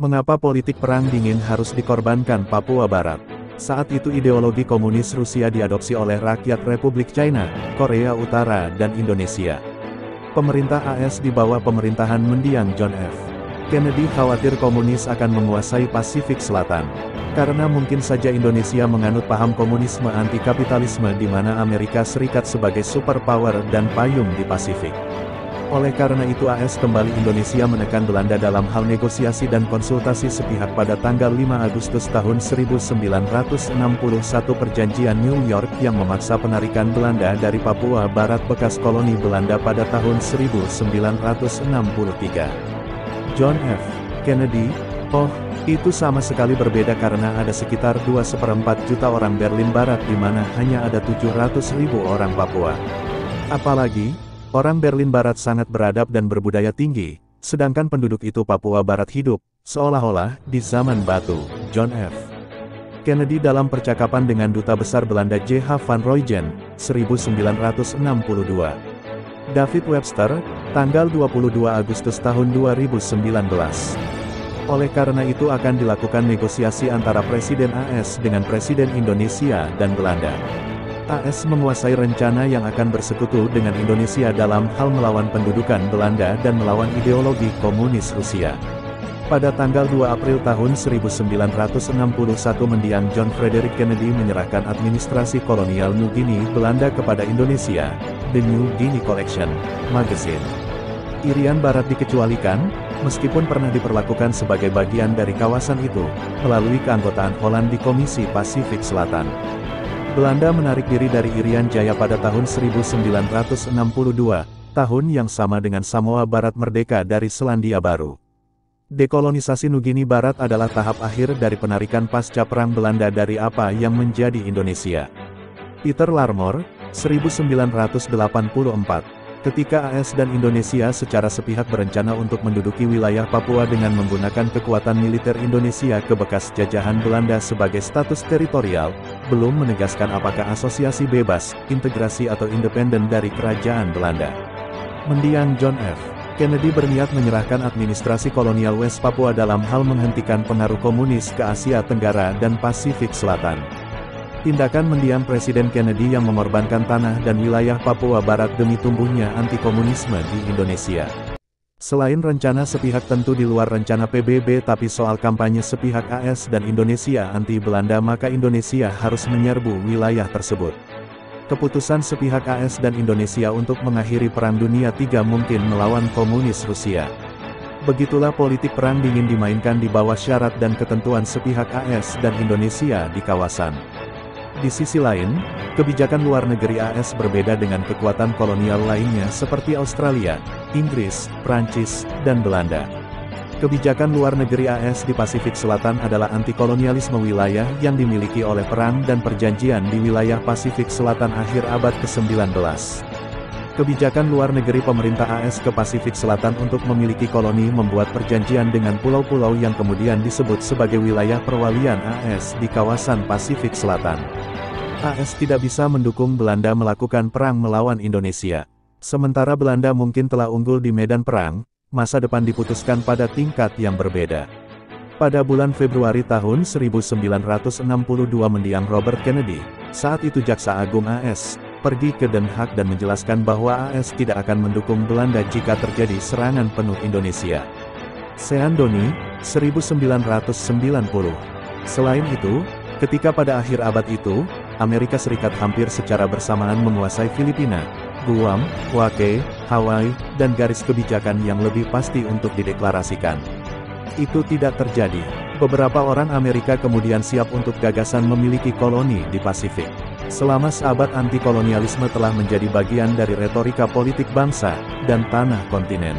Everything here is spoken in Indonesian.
Mengapa politik perang dingin harus dikorbankan Papua Barat? Saat itu ideologi komunis Rusia diadopsi oleh rakyat Republik China, Korea Utara dan Indonesia. Pemerintah AS di bawah pemerintahan mendiang John F. Kennedy khawatir komunis akan menguasai Pasifik Selatan. Karena mungkin saja Indonesia menganut paham komunisme anti-kapitalisme di mana Amerika Serikat sebagai superpower dan payung di Pasifik. Oleh karena itu AS kembali Indonesia menekan Belanda dalam hal negosiasi dan konsultasi sepihak pada tanggal 5 Agustus tahun 1961 Perjanjian New York yang memaksa penarikan Belanda dari Papua Barat bekas koloni Belanda pada tahun 1963. John F. Kennedy, itu sama sekali berbeda karena ada sekitar 2/4 juta orang Berlin Barat di mana hanya ada 700.000 orang Papua. Apalagi, orang Berlin Barat sangat beradab dan berbudaya tinggi, sedangkan penduduk itu Papua Barat hidup, seolah-olah, di zaman batu. John F. Kennedy dalam percakapan dengan Duta Besar Belanda J.H. van Rooijen, 1962. David Webster, tanggal 22 Agustus tahun 2019. Oleh karena itu akan dilakukan negosiasi antara Presiden AS dengan Presiden Indonesia dan Belanda. AS menguasai rencana yang akan bersekutu dengan Indonesia dalam hal melawan pendudukan Belanda dan melawan ideologi komunis Rusia. Pada tanggal 2 April tahun 1961 mendiang John Frederick Kennedy menyerahkan administrasi kolonial New Guinea Belanda kepada Indonesia, The New Guinea Collection, Magazine. Irian Barat dikecualikan, meskipun pernah diperlakukan sebagai bagian dari kawasan itu, melalui keanggotaan Holland di Komisi Pasifik Selatan. Belanda menarik diri dari Irian Jaya pada tahun 1962, tahun yang sama dengan Samoa Barat merdeka dari Selandia Baru. Dekolonisasi New Guinea Barat adalah tahap akhir dari penarikan pasca Perang Belanda dari apa yang menjadi Indonesia. Peter Larmor, 1984. Ketika AS dan Indonesia secara sepihak berencana untuk menduduki wilayah Papua dengan menggunakan kekuatan militer Indonesia ke bekas jajahan Belanda sebagai status teritorial, belum menegaskan apakah asosiasi bebas, integrasi atau independen dari kerajaan Belanda. Mendiang John F. Kennedy berniat menyerahkan administrasi kolonial West Papua dalam hal menghentikan pengaruh komunis ke Asia Tenggara dan Pasifik Selatan. Tindakan mendiang Presiden Kennedy yang mengorbankan tanah dan wilayah Papua Barat demi tumbuhnya anti-komunisme di Indonesia. Selain rencana sepihak tentu di luar rencana PBB tapi soal kampanye sepihak AS dan Indonesia anti-Belanda maka Indonesia harus menyerbu wilayah tersebut. Keputusan sepihak AS dan Indonesia untuk mengakhiri Perang Dunia III mungkin melawan komunis Rusia. Begitulah politik perang dingin dimainkan di bawah syarat dan ketentuan sepihak AS dan Indonesia di kawasan. Di sisi lain, kebijakan luar negeri AS berbeda dengan kekuatan kolonial lainnya seperti Australia, Inggris, Prancis, dan Belanda. Kebijakan luar negeri AS di Pasifik Selatan adalah anti-kolonialisme wilayah yang dimiliki oleh perang dan perjanjian di wilayah Pasifik Selatan akhir abad ke-19. Kebijakan luar negeri pemerintah AS ke Pasifik Selatan untuk memiliki koloni membuat perjanjian dengan pulau-pulau yang kemudian disebut sebagai wilayah perwalian AS di kawasan Pasifik Selatan. AS tidak bisa mendukung Belanda melakukan perang melawan Indonesia. Sementara Belanda mungkin telah unggul di medan perang, masa depan diputuskan pada tingkat yang berbeda. Pada bulan Februari tahun 1962 mendiang Robert Kennedy, saat itu Jaksa Agung AS, pergi ke Den Haag dan menjelaskan bahwa AS tidak akan mendukung Belanda jika terjadi serangan penuh Indonesia. Sean Doni, 1990. Selain itu, ketika pada akhir abad itu, Amerika Serikat hampir secara bersamaan menguasai Filipina, Guam, Hawaii, Hawaii, dan garis kebijakan yang lebih pasti untuk dideklarasikan. Itu tidak terjadi. Beberapa orang Amerika kemudian siap untuk gagasan memiliki koloni di Pasifik. Selama seabad anti-kolonialisme telah menjadi bagian dari retorika politik bangsa dan tanah kontinen.